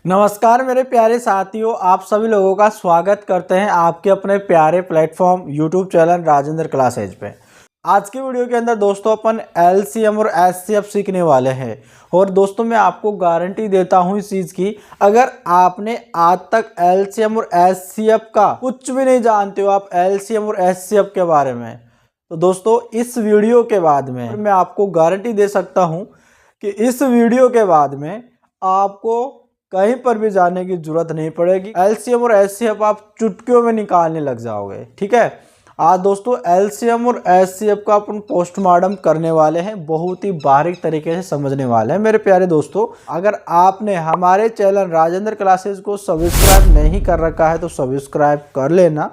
नमस्कार मेरे प्यारे साथियों, आप सभी लोगों का स्वागत करते हैं आपके अपने प्यारे platform YouTube channel Rajendra classes पे। आज की वीडियो के अंदर दोस्तों अपन एलसीएम और एचसीएफ सीखने वाले हैं। और दोस्तों मैं आपको गारंटी देता हूं इस चीज़ की, अगर आपने आज तक एलसीएम और एचसीएफ का कुछ भी नहीं जानते हो, आप एलसीएम और एचसीएफ के बारे में, तो दोस्तों इस वीडियो के बाद में मैं आपको गारंटी दे सकता हूँ कि इस वीडियो के बाद में आपको कहीं पर भी जाने की जरूरत नहीं पड़ेगी। एलसीएम और एचसीएफ आप चुटकियों में निकालने लग जाओगे। ठीक है, आज दोस्तों एलसीएम और एचसीएफ का अपन पोस्टमार्टम करने वाले हैं, बहुत ही बारीक तरीके से समझने वाले हैं। मेरे प्यारे दोस्तों, अगर आपने हमारे चैनल राजेंद्र क्लासेस को सब्सक्राइब नहीं कर रखा है तो सब्सक्राइब कर लेना,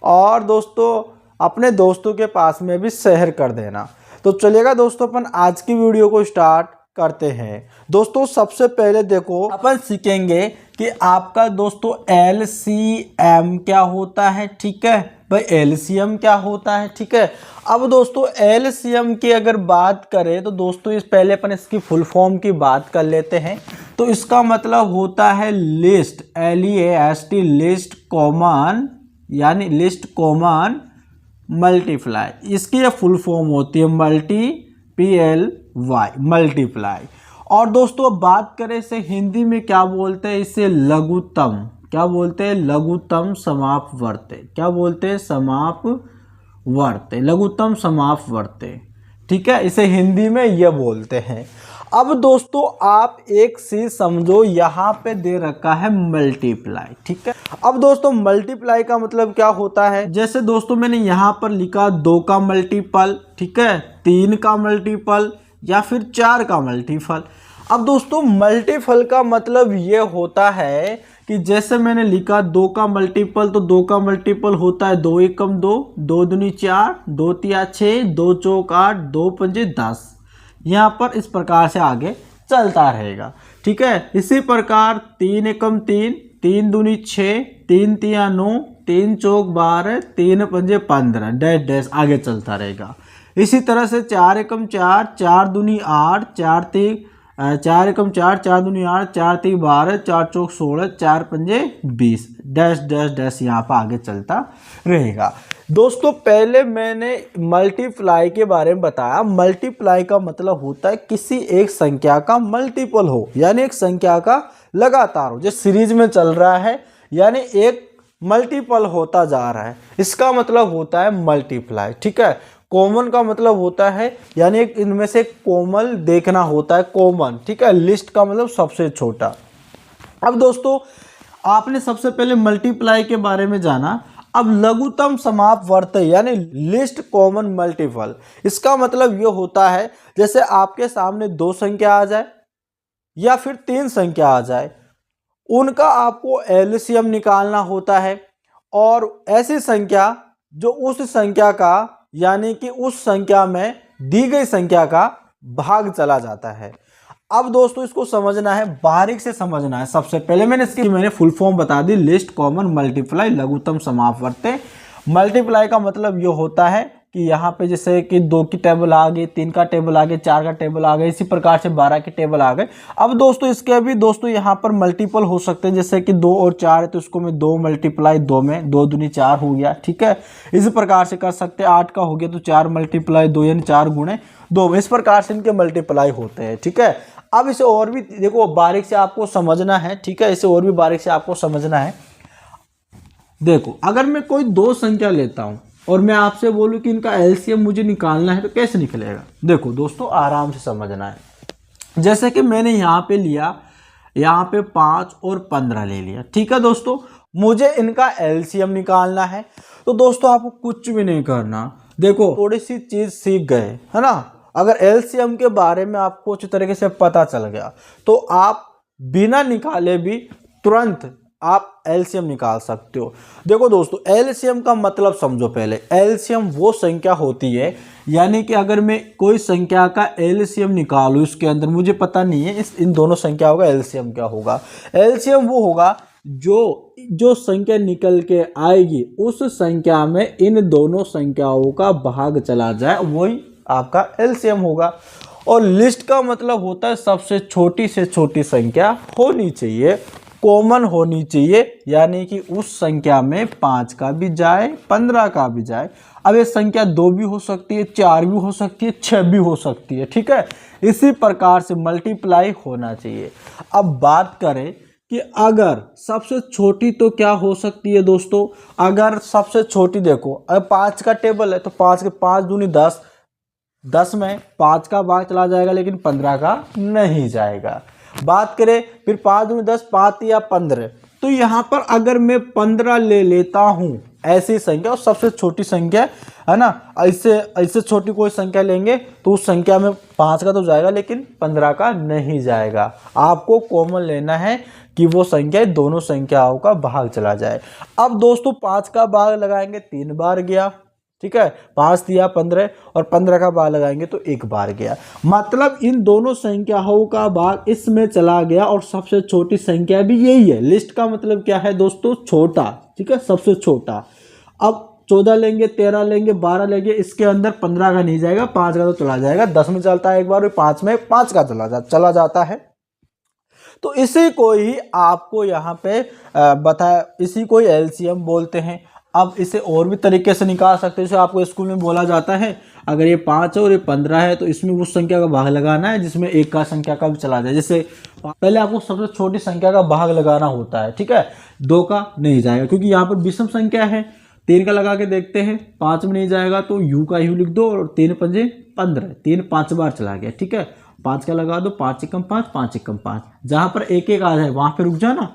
और दोस्तों अपने दोस्तों के पास में भी शेयर कर देना। तो चलिएगा दोस्तों, अपन आज की वीडियो को स्टार्ट करते हैं। दोस्तों सबसे पहले देखो, अपन सीखेंगे कि आपका दोस्तों एलसीएम क्या होता है। ठीक है भाई, एलसीएम क्या होता है। ठीक है, अब दोस्तों एलसीएम की अगर बात करें तो दोस्तों इस पहले अपन इसकी फुल फॉर्म की बात कर लेते हैं। तो इसका मतलब होता है लिस्ट, LEAST, लिस्ट कॉमन, यानी लिस्ट कॉमन मल्टीप्लाई। इसकी यह फुल फॉर्म होती है PLY, मल्टीप्लाई। और दोस्तों अब बात करें इसे हिंदी में क्या बोलते हैं, इसे लघुत्तम, क्या बोलते हैं, लघुत्तम समापवर्त्य। क्या बोलते हैं, समापवर्त्य, लघुत्तम समापवर्त्य। ठीक है, इसे हिंदी में यह बोलते हैं। अब दोस्तों आप एक चीज समझो, यहाँ पे दे रखा है मल्टीप्लाई। ठीक है, अब दोस्तों मल्टीप्लाई का मतलब क्या होता है, जैसे दोस्तों मैंने यहाँ पर लिखा 2 का मल्टीपल, ठीक है, 3 का मल्टीपल या फिर 4 का मल्टीपल। अब दोस्तों मल्टीपल का मतलब ये होता है कि जैसे मैंने लिखा 2 का मल्टीपल, तो 2 का मल्टीपल होता है 2 एकम 2, 2 दूनी 4, 2 तिया 6, 2 चौक 8, 2 पंजे 10। यहाँ पर इस प्रकार से आगे चलता रहेगा। ठीक है, इसी प्रकार 3 एकम 3, 3 दूनी 6, 3 तिया 9, 3 चौक 12, 3 पंजे 15, डैश डैश आगे चलता रहेगा। इसी तरह से 4 एकम 4, 4 दूनी 8, 4 एकम 4, 4 दूनी 8, 4 ती 12, 4 चौक 16, 4 पंजे 20, डैश डैश डैश यहाँ पर आगे चलता रहेगा। दोस्तों पहले मैंने मल्टीप्लाई के बारे में बताया। मल्टीप्लाई का मतलब होता है किसी एक संख्या का मल्टीपल हो, यानी एक संख्या का लगातार हो, जो सीरीज में चल रहा है, यानी एक मल्टीपल होता जा रहा है, इसका मतलब होता है मल्टीप्लाई। ठीक है, कॉमन का मतलब होता है, यानी एक इनमें से कॉमन देखना होता है, कॉमन। ठीक है, लिस्ट का मतलब सबसे छोटा। अब दोस्तों आपने सबसे पहले मल्टीप्लाई के बारे में जाना। अब लघुत्तम समापवर्त्य यानी लिस्ट कॉमन मल्टीपल, इसका मतलब ये होता है जैसे आपके सामने 2 संख्या आ जाए या फिर 3 संख्या आ जाए, उनका आपको एलसीएम निकालना होता है, और ऐसी संख्या जो उस संख्या का, यानी कि उस संख्या में दी गई संख्या का भाग चला जाता है। अब दोस्तों इसको समझना है, बारीक से समझना है। सबसे पहले मैंने फुल फॉर्म बता दी, लिस्ट कॉमन मल्टीप्लाई लघुत्तम समापवर्त्य। मल्टीप्लाई का मतलब ये होता है कि यहाँ पे जैसे कि 2 की टेबल आ गई, 3 का टेबल आ गया, 4 का टेबल आ गया, इसी प्रकार से 12 के टेबल आ गए। अब दोस्तों इसके भी दोस्तों यहाँ पर मल्टीपल हो सकते हैं, जैसे कि 2 और 4 है तो इसको मैं 2 मल्टीप्लाई 2 में 2 दूनी 4 हो गया। ठीक है, इसी प्रकार से कर सकते हैं। 8 का हो गया तो 4 मल्टीप्लाई 2 यानी 4 गुणे 2, इस प्रकार से इनके मल्टीप्लाई होते हैं। ठीक है, अब इसे और भी देखो बारीक से आपको समझना है। ठीक है, इसे और भी बारीक से आपको समझना है। देखो अगर मैं कोई 2 संख्या लेता हूं और मैं आपसे बोलूं कि इनका एलसीएम मुझे निकालना है, तो कैसे निकलेगा। देखो दोस्तों आराम से समझना है। जैसे कि मैंने यहाँ पे लिया, यहाँ पे 5 और 15 ले लिया। ठीक है दोस्तों, मुझे इनका एलसीएम निकालना है। तो दोस्तों आपको कुछ भी नहीं करना। देखो थोड़ी सी चीज सीख गए है ना, अगर एलसीएम के बारे में आपको अच्छी तरीके से पता चल गया तो आप बिना निकाले भी तुरंत आप एलसीएम निकाल सकते हो। देखो दोस्तों एलसीएम का मतलब समझो पहले। एलसीएम वो संख्या होती है, यानी कि अगर मैं कोई संख्या का एलसीएम निकालूं, इसके अंदर मुझे पता नहीं है इन दोनों संख्याओं का एलसीएम क्या होगा। एलसीएम वो होगा जो संख्या निकल के आएगी उस संख्या में इन दोनों संख्याओं का भाग चला जाए, वही आपका एलसीएम होगा। और लिस्ट का मतलब होता है सबसे छोटी से छोटी संख्या होनी चाहिए, कॉमन होनी चाहिए, यानी कि उस संख्या में 5 का भी जाए 15 का भी जाए। अब ये संख्या 2 भी हो सकती है, 4 भी हो सकती है, 6 भी हो सकती है, ठीक है। इसी प्रकार से मल्टीप्लाई होना चाहिए। अब बात करें कि अगर सबसे छोटी तो क्या हो सकती है दोस्तों, अगर सबसे छोटी देखो, अगर 5 का टेबल है तो 5 के 5 दूनी 10, 10 में 5 का भाग चला जाएगा लेकिन 15 का नहीं जाएगा। बात करें फिर 5 दूनी 10, 5 या 15, तो यहाँ पर अगर मैं 15 ले लेता हूँ ऐसी संख्या, और सबसे छोटी संख्या है ना, ऐसे छोटी कोई संख्या लेंगे तो उस संख्या में 5 का तो जाएगा लेकिन 15 का नहीं जाएगा। आपको कॉमन लेना है कि वो संख्या दोनों संख्याओं का भाग चला जाए। अब दोस्तों 5 का भाग लगाएंगे 3 बार गया, ठीक है, 5 दिया 15, और 15 का भाग लगाएंगे तो 1 बार गया। मतलब इन दोनों संख्याओं का भाग इसमें चला गया, और सबसे छोटी संख्या भी यही है। लिस्ट का मतलब क्या है दोस्तों, छोटा, ठीक है, सबसे छोटा। अब 14 लेंगे, 13 लेंगे, 12 लेंगे, इसके अंदर 15 का नहीं जाएगा, 5 का तो चला जाएगा। 10 में चलता है एक बार, 5 में 5 का चला जाता है। तो इसी को ही आपको यहाँ पे बताया, इसी को एलसीएम बोलते हैं। अब इसे और भी तरीके से निकाल सकते हैं, जैसे आपको स्कूल में बोला जाता है अगर ये 5 है और ये 15 है तो इसमें उस संख्या का भाग लगाना है जिसमें एक का संख्या का भी चला जाए। जैसे पहले आपको सबसे छोटी संख्या का भाग लगाना होता है, ठीक है, 2 का नहीं जाएगा क्योंकि यहाँ पर विषम संख्या है। 3 का लगा के देखते हैं, 5 में नहीं जाएगा तो यू का यू लिख दो, और 3 पंजे 15, 3 5 बार चला गया, ठीक है। 5 का लगा दो, 5 एकम 5, 5 एकम 5, जहां पर एक एक आ जाए वहां पे रुक जाना,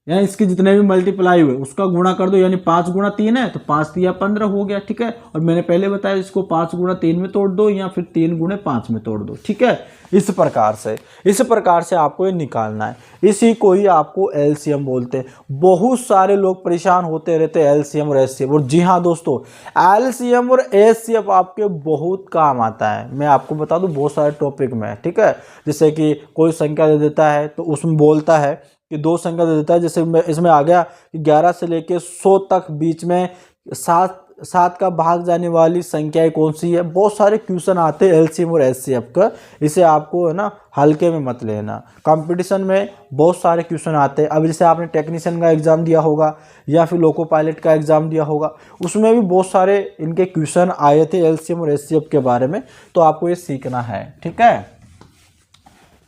यानी इसके जितने भी मल्टीप्लाई हुए उसका गुणा कर दो, यानी 5 गुणा 3 है तो 5 दिया 15 हो गया, ठीक है। और मैंने पहले बताया इसको 5 गुणा 3 में तोड़ दो या फिर 3 गुणे 5 में तोड़ दो, ठीक है। इस प्रकार से आपको ये निकालना है। इसी को ही आपको एलसीएम बोलते हैं। बहुत सारे लोग परेशान होते रहते हैं एलसीएम और एचसीएफ, और जी हाँ दोस्तों, एलसीएम और एचसीएफ आपके बहुत काम आता है। मैं आपको बता दूं बहुत सारे टॉपिक में, ठीक है। जैसे कि कोई संख्या दे देता है तो उसमें बोलता है कि 2 संख्या दे देता है, जैसे इसमें आ गया कि 11 से लेके 100 तक बीच में 7 का भाग जाने वाली संख्याएं कौन सी है। बहुत सारे क्वेश्चन आते हैं एलसीएम और एचसीएफ का, इसे आपको है ना हल्के में मत लेना। कंपटीशन में बहुत सारे क्वेश्चन आते हैं। अब जैसे आपने टेक्नीशियन का एग्जाम दिया होगा या फिर लोको पायलट का एग्जाम दिया होगा, उसमें भी बहुत सारे इनके क्वेश्चन आए थे एलसीएम और एचसीएफ के बारे में, तो आपको ये सीखना है, ठीक है।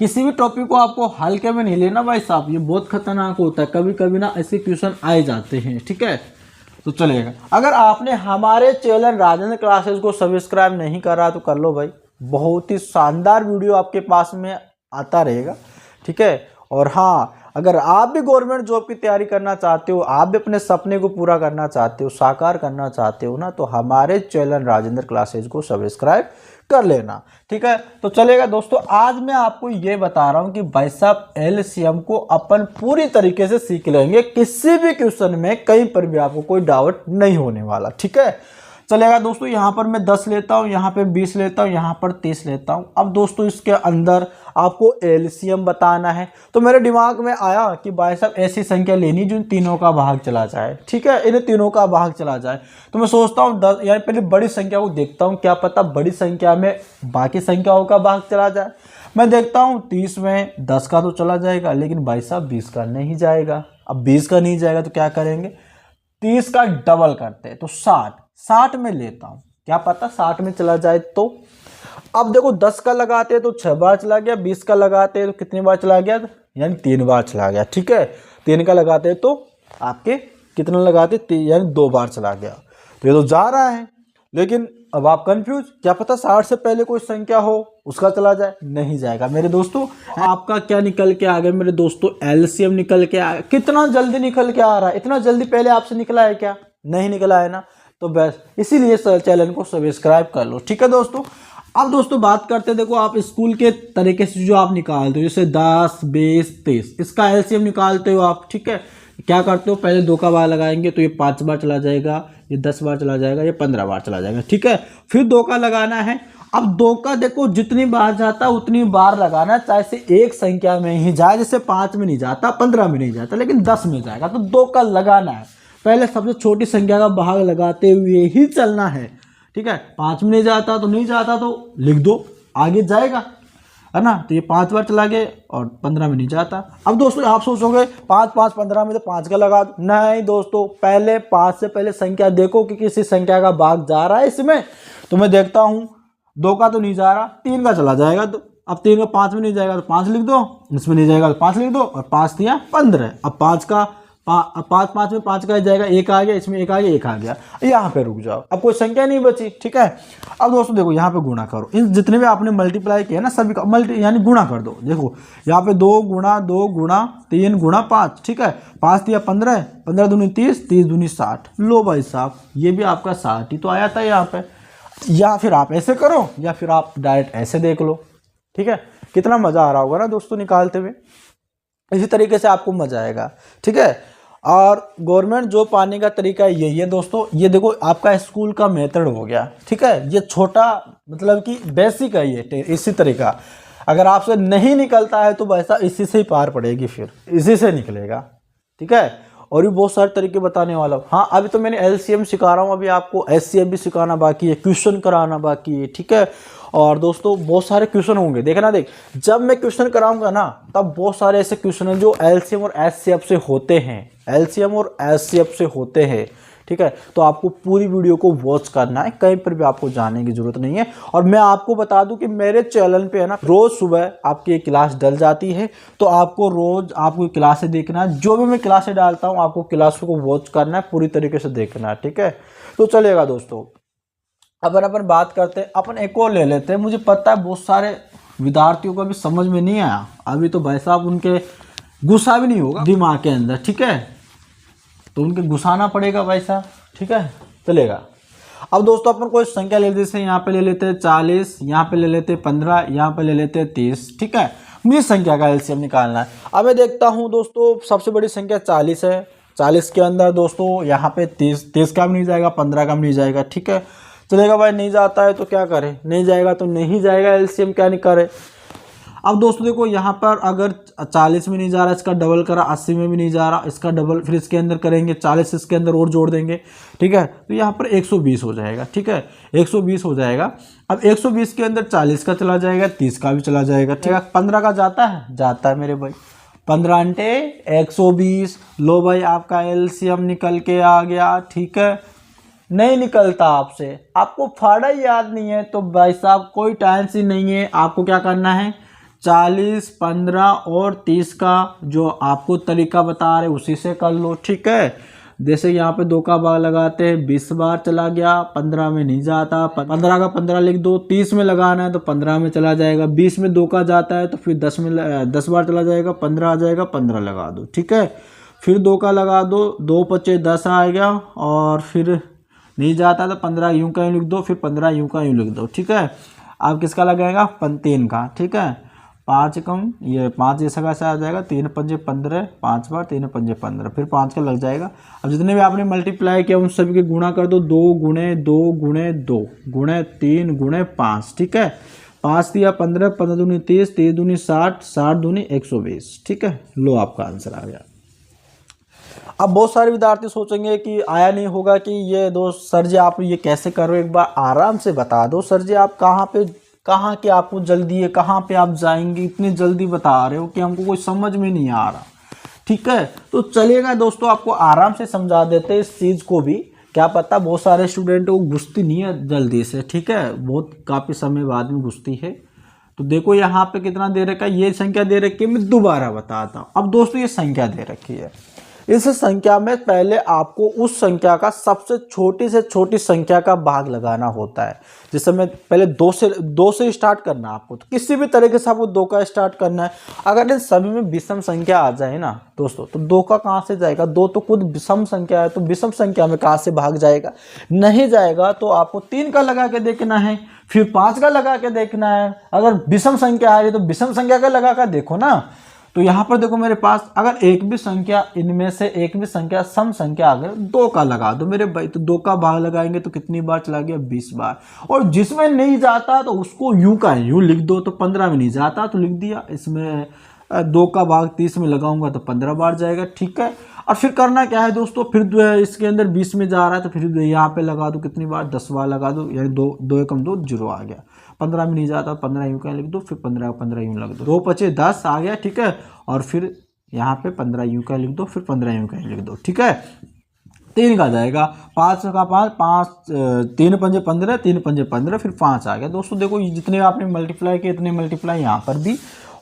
किसी भी टॉपिक को आपको हल्के में नहीं लेना भाई साहब, ये बहुत खतरनाक होता है। कभी कभी ना ऐसे क्वेश्चन आए जाते हैं, ठीक है। तो चलेगा, अगर आपने हमारे चैनल राजेंद्र क्लासेस को सब्सक्राइब नहीं करा तो कर लो भाई, बहुत ही शानदार वीडियो आपके पास में आता रहेगा, ठीक है। और हाँ, अगर आप भी गवर्नमेंट जॉब की तैयारी करना चाहते हो, आप भी अपने सपने को पूरा करना चाहते हो, साकार करना चाहते हो ना, तो हमारे चैनल राजेंद्र क्लासेस को सब्सक्राइब कर लेना, ठीक है। तो चलेगा दोस्तों, आज मैं आपको ये बता रहा हूं कि भाई साहब एलसीएम को अपन पूरी तरीके से सीख लेंगे, किसी भी क्वेश्चन में कहीं पर भी आपको कोई डाउट नहीं होने वाला, ठीक है। चलेगा दोस्तों, यहाँ पर मैं 10 लेता हूँ, यहाँ पे 20 लेता हूँ, यहाँ पर 30 लेता हूँ। अब दोस्तों इसके अंदर आपको एलसीएम बताना है, तो मेरे दिमाग में आया कि भाई साहब ऐसी संख्या लेनी जो इन तीनों का भाग चला जाए, ठीक है, इन तीनों का भाग चला जाए। तो मैं सोचता हूँ 10, यानी पहले बड़ी संख्या को देखता हूँ, क्या पता बड़ी संख्या में बाकी संख्याओं का भाग चला जाए। मैं देखता हूँ 30 में 10 का तो चला जाएगा, लेकिन भाई साहब 20 का नहीं जाएगा। अब 20 का नहीं जाएगा तो क्या करेंगे, 30 का डबल करते हैं तो 60 में लेता हूं, क्या पता 60 में चला जाए। तो अब देखो 10 का लगाते हैं तो 6 बार चला गया, 20 का लगाते हैं तो कितनी बार चला गया, यानी 3 बार चला गया, ठीक है। 3 का लगाते हैं तो आपके कितना लगाते, यानी 2 बार चला गया, तो ये तो जा रहा है। लेकिन अब आप कंफ्यूज, क्या पता 60 से पहले कोई संख्या हो उसका चला जाए, नहीं जाएगा। मेरे दोस्तों आपका क्या निकल के आ गया मेरे दोस्तों, एलसीएम निकल के आ गया। कितना जल्दी निकल के आ रहा है, इतना जल्दी पहले आपसे निकला है क्या, नहीं निकला है ना, तो बस इसीलिए चैनल को सब्सक्राइब कर लो, ठीक है दोस्तों। अब दोस्तों बात करते हैं, देखो आप स्कूल के तरीके से जो आप निकालते हो, जैसे 10, 20, 30, इसका एलसीएम निकालते हो आप, ठीक है। क्या करते हो, पहले 2 का भाग लगाएंगे तो ये 5 बार चला जाएगा, ये 10 बार चला जाएगा, ये 15 बार चला जाएगा, ठीक है। फिर 2 का लगाना है। अब 2 का देखो जितनी बार जाता उतनी बार लगाना, चाहे से एक संख्या में ही जाए, जैसे 5 में नहीं जाता, 15 में नहीं जाता, लेकिन 10 में जाएगा, तो 2 का लगाना है। पहले सबसे छोटी संख्या का भाग लगाते हुए ही चलना है, ठीक है। 5 में नहीं जाता तो नहीं जाता तो लिख दो, आगे जाएगा। है ना। तो ये 5 बार चला गया और 15 में नहीं जाता। अब दोस्तों आप सोचोगे 5 5 15 में तो 5 का लगा दो। नहीं दोस्तों, पहले 5 से पहले संख्या देखो कि किसी संख्या का भाग जा रहा है इसमें। तो मैं देखता हूँ 2 का तो नहीं जा रहा, 3 का चला जाएगा। तो अब 3 का 5 में नहीं जाएगा तो 5 लिख दो, इसमें नहीं जाएगा तो 5 लिख दो, और 5 दिया 15। अब 5 का 5 में 5 का जाएगा, 1 आ गया, इसमें 1 आ गया, 1 आ गया। यहाँ पे रुक जाओ, अब कोई संख्या नहीं बची। ठीक है, अब दोस्तों देखो यहाँ पे गुणा करो, इन जितने भी आपने मल्टीप्लाई किया ना सभी का मल्टी यानी गुणा कर दो। देखो यहाँ पे 2 गुणा 2 गुणा 3 गुणा 5। ठीक है, 5 दिया 15, 15 दूनी 30, 30 दूनी 60। लो भाई साहब, ये भी आपका 60 ही तो आया था यहाँ पे। या फिर आप ऐसे करो या फिर आप डायरेक्ट ऐसे देख लो। ठीक है, कितना मजा आ रहा होगा ना दोस्तों निकालते हुए। इसी तरीके से आपको मजा आएगा। ठीक है, और गवर्नमेंट जॉब पाने का तरीका यही है दोस्तों। ये देखो आपका स्कूल का मेथड हो गया। ठीक है, ये छोटा मतलब कि बेसिक है ये इसी तरीका। अगर आपसे नहीं निकलता है तो वैसा इसी से ही पार पड़ेगी, फिर इसी से निकलेगा। ठीक है, और भी बहुत सारे तरीके बताने वाला हूँ। हाँ, अभी तो मैंने एलसीएम सिखा रहा हूँ, अभी आपको एचसीएफ भी सिखाना बाकी है, क्वेश्चन कराना बाकी है। ठीक है, और दोस्तों बहुत सारे क्वेश्चन होंगे। देखना, देख जब मैं क्वेश्चन कराऊंगा ना तब बहुत सारे ऐसे क्वेश्चन हैं जो एलसीएम और एचसीएफ से होते हैं, एलसीएम और एचसीएफ से होते हैं। ठीक है, तो आपको पूरी वीडियो को वॉच करना है, कहीं पर भी आपको जाने की जरूरत नहीं है। और मैं आपको बता दूं कि मेरे चैनल पे है ना रोज सुबह आपकी क्लास डल जाती है, तो आपको रोज आपको क्लासें देखना है। जो भी मैं क्लासें डालता हूं आपको क्लासों को वॉच करना है, पूरी तरीके से देखना है। ठीक है, तो चलेगा दोस्तों। अपन बात करते हैं, अपन एक और ले लेते हैं। मुझे पता है बहुत सारे विद्यार्थियों को भी समझ में नहीं आया, अभी तो भाई साहब उनके गुस्सा भी नहीं होगा दिमाग के अंदर। ठीक है, तो उनके घुसाना पड़ेगा भाई साहब। ठीक है, चलेगा। अब दोस्तों अपन कोई संख्या ले लेते हैं, यहाँ पे ले लेते हैं 40, यहाँ पे ले लेते हैं 15, यहाँ पे ले लेते हैं 30। ठीक है, मुझे संख्या का एलसीएम निकालना है। अब मैं देखता हूँ दोस्तों सबसे बड़ी संख्या 40 है। 40 के अंदर दोस्तों यहाँ पे 30 का भी नहीं जाएगा, 15 का भी नहीं जाएगा। ठीक है, चलेगा भाई, नहीं जाता है तो क्या करें, नहीं जाएगा तो नहीं जाएगा, एलसीएम क्या नहीं करे। अब दोस्तों देखो यहाँ पर अगर 40 में नहीं जा रहा, इसका डबल करा, 80 में भी नहीं जा रहा, इसका डबल फिर इसके अंदर करेंगे, 40 इसके अंदर और जोड़ देंगे। ठीक है, तो यहाँ पर 120 हो जाएगा। ठीक है, 120 हो जाएगा। अब 120 के अंदर 40 का चला जाएगा, 30 का भी चला जाएगा। ठीक है, 15 का जाता है, जाता है मेरे भाई। 15 × 120। लो भाई, आपका एलसीएम निकल के आ गया। ठीक है, नहीं निकलता आपसे, आपको फाड़ा याद नहीं है तो भाई साहब कोई टेंशन नहीं है। आपको क्या करना है, 40, 15 और 30 का जो आपको तरीका बता रहे उसी से कर लो। ठीक है, जैसे यहाँ पे 2 का भाग लगाते हैं, 20 बार चला गया, 15 में नहीं जाता, 15 का 15 लिख दो। 30 में लगाना है तो 15 में चला जाएगा, 20 में 2 का जाता है तो फिर 10 बार चला जाएगा, 15 आ जाएगा, 15 लगा दो। ठीक है, फिर 2 का लगा दो, 2 × 5 = 10 आएगा, और फिर नहीं जाता तो 15 यूं का यूं लिख दो, फिर 15 यूं का यूं लिख दो। ठीक है, आप किसका लगाएगा, 3 का। ठीक है, 5 कम ये 5 जैसा कैसा आ जाएगा, 3 × 5 = 15, 5 बार 3 × 5 = 15, फिर 5 का लग जाएगा। अब जितने भी आपने मल्टीप्लाई किया उन सभी के गुणा कर दो, 2 × 2 × 2 × 3 × 5। ठीक है, 5 दिया 15, 15 दूनी 30, 30 दूनी 60, 60 दूनी 120। ठीक है, लो आपका आंसर आ गया। अब बहुत सारे विद्यार्थी सोचेंगे कि आया नहीं होगा कि ये दोस्त सर जी आप ये कैसे कर रहे हो, एक बार आराम से बता दो सर जी, आप कहाँ के आपको जल्दी है, कहाँ पे आप जाएंगे, इतनी जल्दी बता रहे हो कि हमको कोई समझ में नहीं आ रहा। ठीक है, तो चलिएगा दोस्तों, आपको आराम से समझा देते इस चीज़ को भी। क्या पता बहुत सारे स्टूडेंट को घुसती नहीं है जल्दी से। ठीक है, बहुत काफ़ी समय बाद में घुसती है। तो देखो यहाँ पे कितना दे रखा है, ये संख्या दे रखी है, मैं दोबारा बताता हूँ। अब दोस्तों ये संख्या दे रखी है, इस संख्या में पहले आपको उस संख्या का सबसे छोटी से छोटी संख्या का भाग लगाना होता है। जैसे मैं पहले 2 से स्टार्ट करना है आपको, तो किसी भी तरीके से आपको 2 का स्टार्ट करना है। अगर इन सभी में विषम संख्या आ जाए ना दोस्तों, तो 2 का कहाँ से जाएगा, 2 तो खुद विषम संख्या है, तो विषम संख्या में कहाँ से भाग जाएगा, नहीं जाएगा। तो आपको 3 का लगा के देखना है, फिर 5 का लगा के देखना है। अगर विषम संख्या आ रही है तो विषम संख्या का लगा कर देखो ना। तो यहाँ पर देखो मेरे पास अगर एक भी संख्या, इनमें से एक भी संख्या सम संख्या अगर 2 का लगा दो मेरे भाई, तो 2 का भाग लगाएंगे तो कितनी बार चला गया, 20 बार। और जिसमें नहीं जाता तो उसको यूं का यूं लिख दो, तो 15 में नहीं जाता तो लिख दिया, इसमें 2 का भाग 30 में लगाऊंगा तो 15 बार जाएगा, ठीक है। और फिर करना क्या है दोस्तों, फिर इसके अंदर 20 में जा रहा है तो फिर यहाँ पे लगा दो, कितनी बार 10 बार लगा दो, यानी 2 एकम 2 जीरो आ गया। 15 में नहीं जाता, 15 यूँ का लिख दो, फिर 15 15 यूँ लग दो, 2 पचे 10 आ गया, ठीक है। और फिर यहाँ पे 15 यूँ का लिख दो, फिर 15 यूँ का लिख दो, ठीक है। 3 का जाएगा, 5 का 5 3 पंजे 15, 3 पंजे 15, फिर 5 आ गया। दोस्तों देखो ये जितने आपने मल्टीप्लाई किए इतने मल्टीप्लाई यहाँ पर भी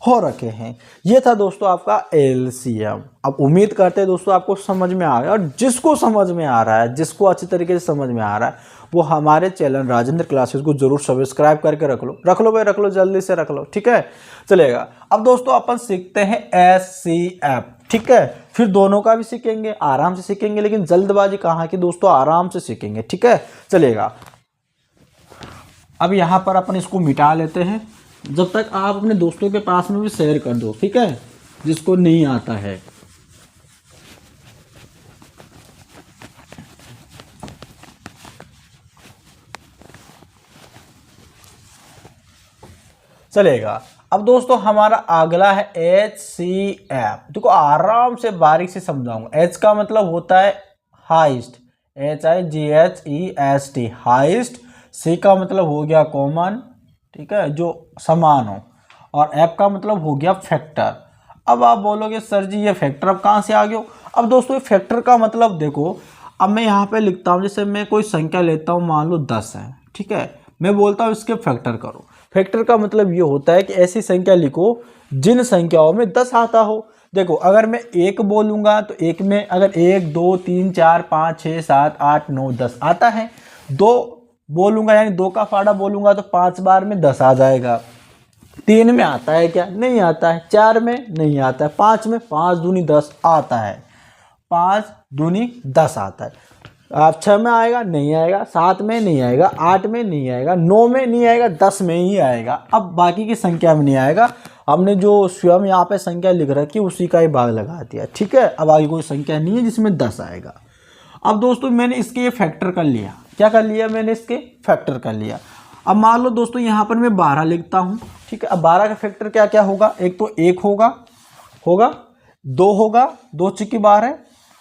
हो रखे हैं। ये था दोस्तों आपका एलसीएम। अब उम्मीद करते हैं दोस्तों आपको समझ में आ गया, और जिसको समझ में आ रहा है, जिसको अच्छी तरीके से समझ में आ रहा है, वो हमारे चैनल राजेंद्र क्लासेस को जरूर सब्सक्राइब करके रख लो भाई, रख लो, जल्दी से रख लो, ठीक है। चलेगा। अब दोस्तों अपन सीखते हैं एचसीएफ, ठीक है। फिर दोनों का भी सीखेंगे, आराम से सीखेंगे, लेकिन जल्दबाजी कहाँ की दोस्तों, आराम से सीखेंगे, ठीक है। चलेगा। अब यहाँ पर अपन इसको मिटा लेते हैं, जब तक आप अपने दोस्तों के पास में भी शेयर कर दो, ठीक है, जिसको नहीं आता है। चलेगा। अब दोस्तोौ हमारा अगला है एचसीएफ। देखो आराम से बारीक से समझाऊंगा। एच का मतलब होता है हाइस्ट, HIGHEST, हाइस्ट। सी का मतलब हो गया कॉमन, ठीक है, जो समान हो। और एफ का मतलब हो गया फैक्टर। अब आप बोलोगे सर जी ये फैक्टर अब कहाँ से आ गया? अब दोस्तों फैक्टर का मतलब देखो, अब मैं यहाँ पे लिखता हूँ, जैसे मैं कोई संख्या लेता हूँ, मान लो 10 है, ठीक है, मैं बोलता हूँ इसके फैक्टर करो। फैक्टर का मतलब ये होता है कि ऐसी संख्या लिखो जिन संख्याओं में 10 आता हो। देखो अगर मैं 1 बोलूँगा तो 1 में अगर 1 2 3 4 5 6 7 8 9 10 आता है। 2 बोलूँगा यानी 2 का फाड़ा बोलूँगा तो 5 बार में 10 आ जाएगा। 3 में आता है क्या? नहीं आता है। 4 में नहीं आता है। 5 में 5 दूनी 10 आता है। 5 दूनी 10 आता है। आप 6 में आएगा? नहीं आएगा। 7 में नहीं आएगा। 8 में नहीं आएगा। 9 में नहीं आएगा। 10 में ही आएगा। अब बाकी की संख्या में नहीं आएगा। हमने जो स्वयं यहाँ पे संख्या लिख रखी है उसी का ही भाग लगा दिया, ठीक है। अब आगे कोई संख्या नहीं है जिसमें 10 आएगा। अब दोस्तों मैंने इसके ये फैक्टर कर लिया। क्या कर लिया मैंने? इसके फैक्टर कर लिया। अब मान लो दोस्तों यहाँ पर मैं 12 लिखता हूँ, ठीक है। अब 12 का फैक्टर क्या क्या होगा? एक तो 1 होगा, 2 होगा, 2 चिक्की 12,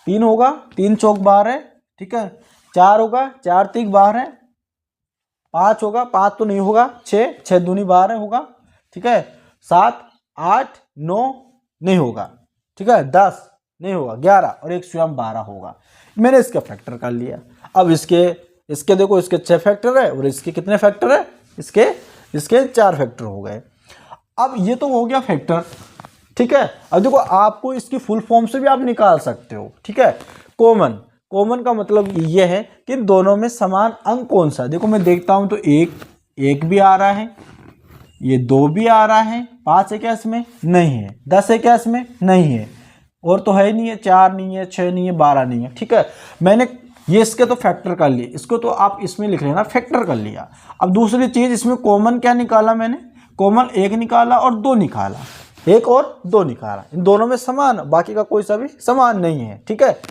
3 होगा, 3 चौक 12, ठीक है। 4 होगा, 4 तीक 12, 5 होगा, 5 तो नहीं होगा, 6 दूनी 12 होगा, ठीक है। 7 8 9 नहीं होगा, ठीक है। 10 नहीं होगा, 11 और एक स्वयं 12 होगा। मैंने इसका फैक्टर कर लिया। अब इसके देखो, इसके 6 फैक्टर है और इसके कितने फैक्टर है? इसके 4 फैक्टर हो गए। अब ये तो हो गया फैक्टर, ठीक है। अब देखो आपको इसकी फुल फॉर्म से भी आप निकाल सकते हो, ठीक है। कॉमन का मतलब ये है कि दोनों में समान अंक कौन सा। देखो मैं देखता हूं तो एक भी आ रहा है, ये 2 भी आ रहा है, 5 है क्या इसमें? नहीं है। 10 है क्या इसमें? नहीं है। और तो है नहीं है, 4 नहीं है, 6 नहीं है, 12 नहीं है, ठीक है। मैंने ये इसके तो फैक्टर कर लिए, इसको तो आप इसमें लिख लेना फैक्टर कर लिया। अब दूसरी चीज इसमें कॉमन क्या निकाला मैंने? कॉमन 1 निकाला और 2 निकाला। 1 और 2 निकाला, इन दोनों में समान, बाकी का कोई सा भी समान नहीं है, ठीक है।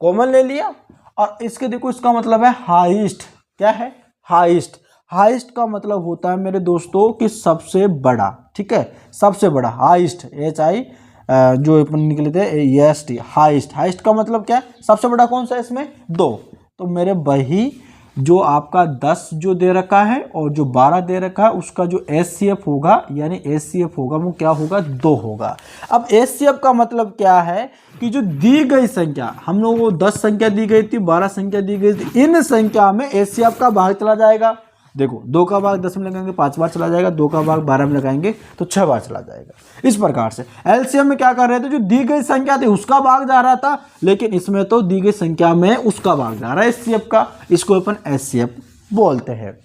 कॉमन ले लिया। और इसके देखो इसका मतलब है हाईएस्ट। क्या है? हाईएस्ट। हाईएस्ट का मतलब होता है मेरे दोस्तों कि सबसे बड़ा, ठीक है। सबसे बड़ा हाईएस्ट, HI जो अपन निकले थे EST, हाईएस्ट। हाईएस्ट का मतलब क्या है? सबसे बड़ा कौन सा है इसमें? 2। तो मेरे वही जो आपका 10 जो दे रखा है और जो 12 दे रखा है उसका जो HCF होगा यानी HCF होगा वो क्या होगा? 2 होगा। अब HCF का मतलब क्या है कि जो दी गई संख्या, हम लोगों को 10 संख्या दी गई थी, 12 संख्या दी गई थी, इन संख्या में HCF का भाग चला जाएगा। देखो 2 का भाग 10 में लगाएंगे 5 बार चला जाएगा, 2 का भाग 12 में लगाएंगे तो 6 बार चला जाएगा। इस प्रकार से एलसीएम में क्या कर रहे थे, जो दी गई संख्या थी उसका भाग जा रहा था, लेकिन इसमें तो दी गई संख्या में उसका भाग जा रहा है एचसीएफ का। इसको अपन एचसीएफ बोलते हैं।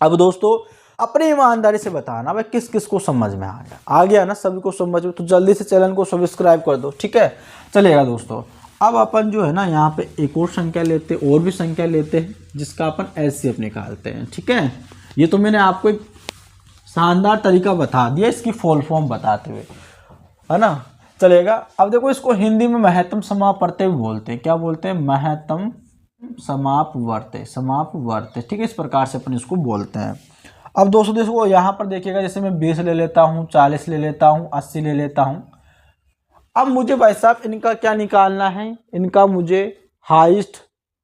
अब दोस्तों अपनी ईमानदारी से बताना भाई किस किस को समझ में आ गया ना? सभी को समझ में, तो जल्दी से चैनल को सब्सक्राइब कर दो, ठीक है। चलेगा दोस्तों। अब अपन जो है ना यहाँ पे एक और संख्या लेते हैं, और भी संख्या लेते हैं जिसका अपन एचसीएफ निकालते हैं, ठीक है। ये तो मैंने आपको एक शानदार तरीका बता दिया इसकी फुल फॉर्म बताते हुए, है ना। चलेगा। अब देखो इसको हिंदी में महत्तम समापवर्त्य भी बोलते हैं। क्या बोलते हैं? महत्तम समापवर्त्य, ठीक है। इस प्रकार से अपन इसको बोलते हैं। अब दोस्तों देखो यहाँ पर देखिएगा, जैसे मैं 20 ले लेता हूँ, 40 ले लेता हूँ, 80 ले लेता हूँ। अब मुझे भाई साहब इनका क्या निकालना है, इनका मुझे हाईएस्ट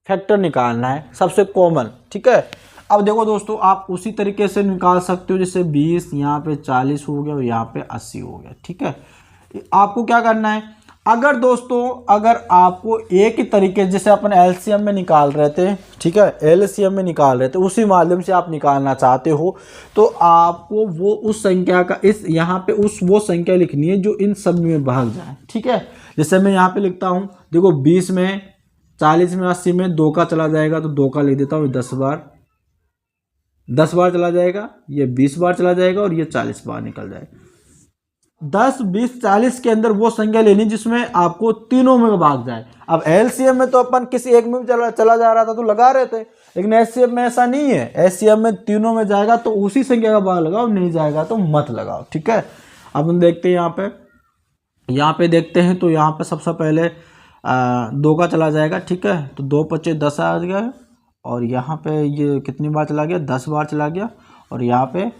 फैक्टर निकालना है, सबसे कॉमन। ठीक है, अब देखो दोस्तों आप उसी तरीके से निकाल सकते हो, जैसे 20 यहाँ पे 40 हो गया और यहाँ पे 80 हो गया। ठीक है, आपको क्या करना है, अगर दोस्तों अगर आपको एक ही तरीके जैसे अपन एलसीएम में निकाल रहे थे, ठीक है, एलसीएम में निकाल रहे थे, उसी माध्यम से आप निकालना चाहते हो, तो आपको वो उस संख्या का इस यहाँ पे वो संख्या लिखनी है जो इन सब में भाग जाए। ठीक है, जैसे मैं यहाँ पे लिखता हूँ, देखो 20 में 40 में 80 में 2 का चला जाएगा तो 2 का लिख देता हूँ, 10 बार चला जाएगा, ये 20 बार चला जाएगा और ये 40 बार निकल जाएगा। 10, 20, 40 के अंदर वो संख्या लेनी जिसमें आपको तीनों में भाग जाए। अब एलसीएम में तो अपन किसी एक में चला जा रहा था तो लगा रहे थे, लेकिन एचसीएफ में ऐसा नहीं है। एचसीएफ में तीनों में जाएगा तो उसी संख्या का भाग लगाओ, नहीं जाएगा तो मत लगाओ। ठीक है, अब हम देखते हैं यहाँ पे देखते हैं, तो यहाँ पे सबसे पहले 2 का चला जाएगा। ठीक है, तो 2 × 5 = 10 आ गया, और यहाँ पे ये कितनी बार चला गया, 10 बार चला गया, और यहाँ पे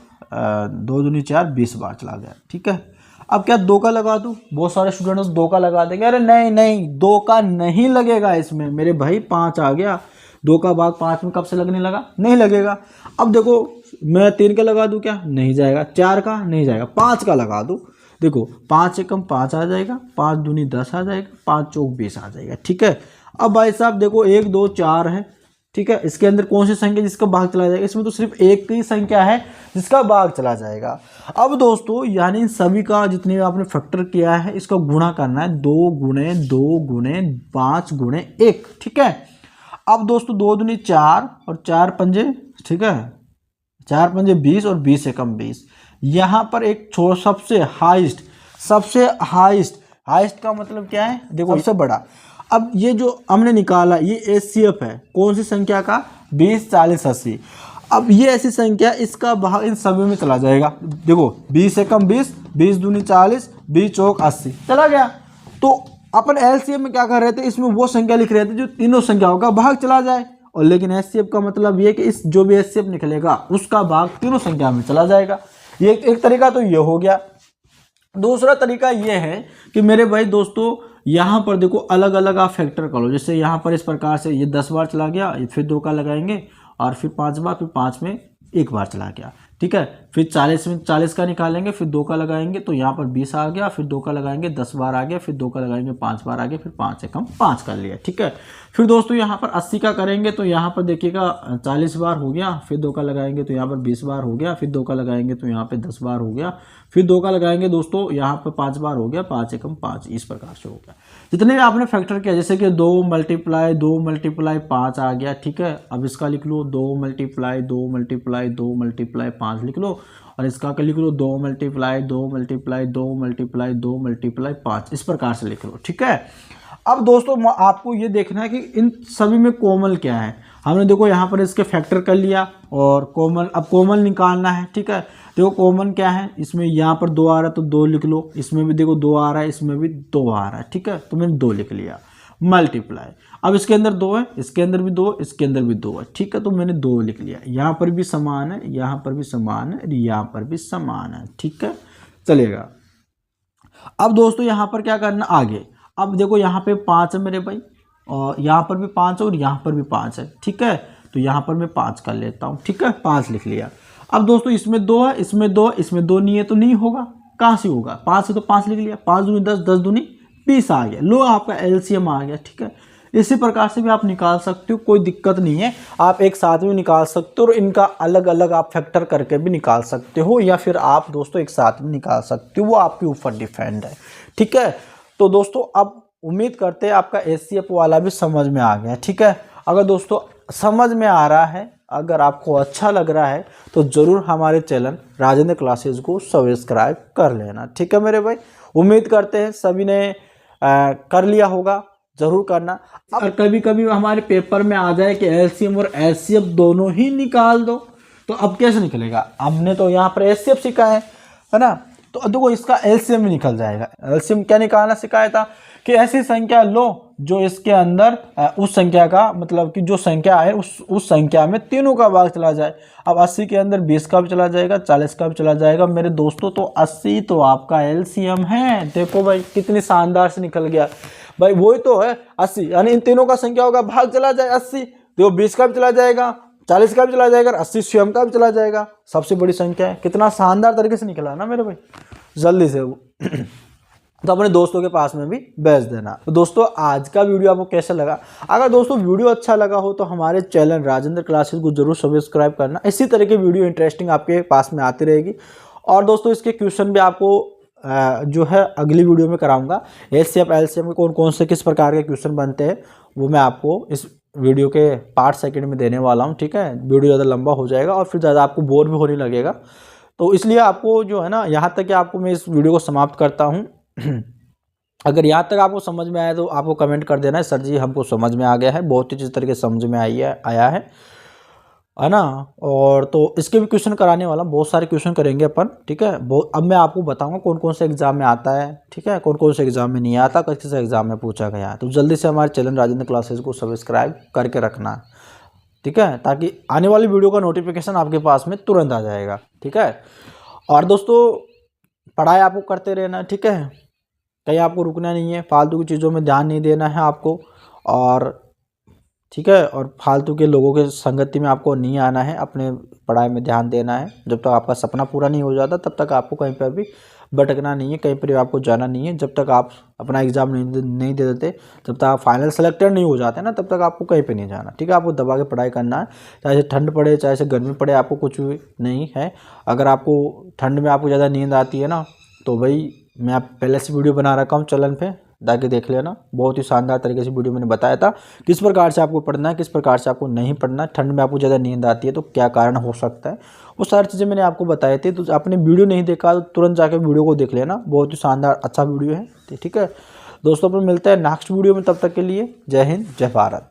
2 दूनी 4 20 बार चला गया। ठीक है, अब क्या 2 का लगा दूँ, बहुत सारे स्टूडेंट्स 2 का लगा देंगे, अरे नहीं 2 का नहीं लगेगा इसमें मेरे भाई, 5 आ गया, 2 का भाग 5 में कब से लगने लगा, नहीं लगेगा। अब देखो मैं 3 का लगा दूँ, क्या नहीं जाएगा, 4 का नहीं जाएगा, 5 का लगा दूँ, देखो 5 से कम 5 आ जाएगा, 5 दूनी 10 आ जाएगा, 5 चौक 20 आ जाएगा। ठीक है, अब भाई साहब देखो 1 2 4 है। ठीक है, इसके अंदर कौन सी संख्या जिसका भाग चला जाएगा, इसमें तो सिर्फ एक ही संख्या है जिसका भाग चला जाएगा। अब दोस्तों यानी इन सभी का जितने आपने फैक्टर किया है इसका गुणा करना है, 2 × 2 × 5 × 1। ठीक है, अब दोस्तों 2 दूनी 4 और 4 पंजे, ठीक है, 4 पंजे 20 और 20 से कम 20। यहाँ पर एक सबसे हाईएस्ट का मतलब क्या है, देखो सबसे बड़ा। अब ये जो हमने निकाला ये एचसीएफ है, कौन सी संख्या का, 20 40 80। अब ये ऐसी संख्या इसका भाग इन सभी में चला जाएगा, देखो 20 से कम 20, 20 दूनी 40, 20 चौक 80 चला गया। तो अपन एलसीएम में क्या कर रहे थे, इसमें वो संख्या लिख रहे थे जो तीनों संख्याओं का भाग चला जाए, और लेकिन एचसीएफ का मतलब ये कि इस जो भी एचसीएफ निकलेगा उसका भाग तीनों संख्या में चला जाएगा। ये एक तरीका तो ये हो गया। दूसरा तरीका ये है कि मेरे भाई दोस्तों यहाँ पर देखो अलग अलग आप फैक्टर कर लो, जैसे यहाँ पर इस प्रकार से ये 10 बार चला गया, फिर 2 का लगाएंगे, और फिर 5 बार, फिर 5 में 1 बार चला गया। ठीक है, फिर 40 में 40 का निकालेंगे, फिर 2 का लगाएंगे तो यहाँ पर 20 आ गया, फिर 2 का लगाएंगे 10 बार आ गया, फिर 2 का लगाएंगे 5 बार आ गया, फिर 5 से कम 5 कर लिया। ठीक है, फिर दोस्तों यहाँ पर 80 का करेंगे तो यहाँ पर देखिएगा 40 बार हो गया, फिर 2 का लगाएंगे तो यहाँ पर 20 बार हो गया, फिर 2 का लगाएंगे तो यहाँ पे 10 बार हो गया, फिर 2 का लगाएंगे दोस्तों यहाँ पर 5 बार हो गया, 5 से कम 5, इस प्रकार से हो गया। जितने भी आपने फैक्टर किया, जैसे कि 2 × 2 × 5 आ गया। ठीक है, अब इसका लिख लो 2 × 2 × 2 × 5 लिख लो, और इसका क्या लिख लो 2 × 2 × 2 × 5, इस प्रकार से लिख लो। ठीक है, अब दोस्तों आपको ये देखना है कि इन सभी में कॉमन क्या है। हमने देखो यहाँ पर इसके फैक्टर कर लिया, और कॉमन अब कॉमन निकालना है। ठीक है, देखो कॉमन क्या है, इसमें यहाँ पर 2 आ रहा है तो 2 लिख लो, इसमें भी देखो 2 आ रहा है, इसमें भी 2 आ रहा है। ठीक है, तो मैंने 2 लिख लिया, मल्टीप्लाई। अब इसके अंदर 2 है, इसके अंदर भी 2, इसके अंदर भी 2 है। ठीक है, तो मैंने 2 लिख लिया, यहाँ पर भी समान है, यहाँ पर भी समान है, यहाँ पर भी समान है। ठीक है, चलेगा। अब दोस्तों यहाँ पर क्या करना आगे, अब देखो यहाँ पे 5 है मेरे भाई, और यहाँ पर भी 5 है, और यहाँ पर भी 5 है। ठीक है, तो यहाँ पर मैं 5 कर लेता हूँ। ठीक है, 5 लिख लिया। अब दोस्तों इसमें 2 है, इसमें 2 है, इसमें 2 नहीं है तो नहीं होगा, कहाँ से होगा, 5 से तो 5 लिख लिया, 5 दूनी 10, 10 दूनी 20 आ गया, लो आपका एलसीएम आ गया। ठीक है, इसी प्रकार से भी आप निकाल सकते हो, कोई दिक्कत नहीं है, आप एक साथ में निकाल सकते हो, और इनका अलग अलग आप फैक्टर करके भी निकाल सकते हो, या फिर आप दोस्तों एक साथ में निकाल सकते हो, वो आपके ऊपर डिपेंड है। ठीक है, तो दोस्तों अब उम्मीद करते हैं आपका एचसीएफ वाला भी समझ में आ गया। ठीक है, अगर दोस्तों समझ में आ रहा है, अगर आपको अच्छा लग रहा है, तो ज़रूर हमारे चैनल राजेंद्र क्लासेस को सब्सक्राइब कर लेना। ठीक है मेरे भाई, उम्मीद करते हैं सभी ने कर लिया होगा, ज़रूर करना। अब कभी कभी हमारे पेपर में आ जाए कि एलसीएम और एचसीएफ दोनों ही निकाल दो, तो अब कैसे निकलेगा, हमने तो यहाँ पर एचसीएफ सीखा है ना, तो देखो इसका एलसीएम भी निकल जाएगा। एलसीएम क्या निकालना सिखाया था कि ऐसी संख्या लो जो इसके अंदर उस संख्या का मतलब कि जो संख्या है उस संख्या में तीनों का भाग चला जाए। अब 80 के अंदर 20 का भी चला जाएगा, 40 का भी चला जाएगा मेरे दोस्तों। तो 80 तो आपका एलसीएम है। देखो भाई कितनी शानदार से निकल गया भाई, वही तो है 80, यानी इन तीनों का संख्याओं का भाग चला जाए 80, तो 20 का भी चला जाएगा, 40 का भी चला जाएगा, 80 स्वयं का भी चला जाएगा। सबसे बड़ी संख्या है। कितना शानदार तरीके से निकला ना मेरे भाई, जल्दी से वो तो अपने दोस्तों के पास में भी भेज देना। तो दोस्तों आज का वीडियो आपको कैसा लगा? अगर दोस्तों वीडियो अच्छा लगा हो तो हमारे चैनल राजेंद्र क्लासेस को जरूर सब्सक्राइब करना। इसी तरह की वीडियो इंटरेस्टिंग आपके पास में आती रहेगी। और दोस्तों इसके क्वेश्चन भी आपको जो है अगली वीडियो में कराऊंगा। एचसीएफ एलसीएम के कौन कौन से किस प्रकार के क्वेश्चन बनते हैं वो मैं आपको इस वीडियो के पार्ट सेकंड में देने वाला हूँ। ठीक है, वीडियो ज़्यादा लंबा हो जाएगा और फिर ज़्यादा आपको बोर भी होने लगेगा। तो इसलिए आपको जो है ना, यहाँ तक कि आपको मैं इस वीडियो को समाप्त करता हूँ। अगर यहाँ तक आपको समझ में आया तो आपको कमेंट कर देना है सर जी हमको समझ में आ गया है, बहुत ही अच्छी तरीके से समझ में आया है ना। और तो इसके भी क्वेश्चन कराने वाला, बहुत सारे क्वेश्चन करेंगे अपन। ठीक है, अब मैं आपको बताऊंगा कौन कौन से एग्जाम में आता है। ठीक है, कौन कौन से एग्जाम में नहीं आता, किस एग्जाम में पूछा गया है। तो जल्दी से हमारे चैनल राजेंद्र क्लासेस को सब्सक्राइब करके रखना। ठीक है, ताकि आने वाली वीडियो का नोटिफिकेशन आपके पास में तुरंत आ जाएगा। ठीक है, और दोस्तों पढ़ाई आपको करते रहना। ठीक है, कहीं आपको रुकना नहीं है, फालतू की चीज़ों में ध्यान नहीं देना है आपको। और ठीक है, और फालतू के लोगों के संगति में आपको नहीं आना है, अपने पढ़ाई में ध्यान देना है। जब तक आपका सपना पूरा नहीं हो जाता तब तक आपको कहीं पर भी भटकना नहीं है, कहीं पर भी आपको जाना नहीं है। जब तक आप अपना एग्ज़ाम नहीं दे देते, जब तक आप फाइनल सेलेक्टेड नहीं हो जाते ना, तब तक आपको कहीं पर नहीं जाना। ठीक है, आपको दबा के पढ़ाई करना है, चाहे ठंड पड़े चाहे से गर्मी पड़े, आपको कुछ भी नहीं है। अगर आपको ठंड में आपको ज़्यादा नींद आती है ना, तो भाई मैं आप पहले से वीडियो बना रखा हूँ चैनल पे, जाके देख लेना। बहुत ही शानदार तरीके से वीडियो मैंने बताया था किस प्रकार से आपको पढ़ना है, किस प्रकार से आपको नहीं पढ़ना है। ठंड में आपको ज़्यादा नींद आती है तो क्या कारण हो सकता है, वो सारी चीज़ें मैंने आपको बताए थे। तो आपने वीडियो नहीं देखा तो तुरंत जाके वीडियो को देख लेना, बहुत ही शानदार अच्छा वीडियो है। ठीक है दोस्तों, पर मिलता है नेक्स्ट वीडियो में, तब तक के लिए जय हिंद जय भारत।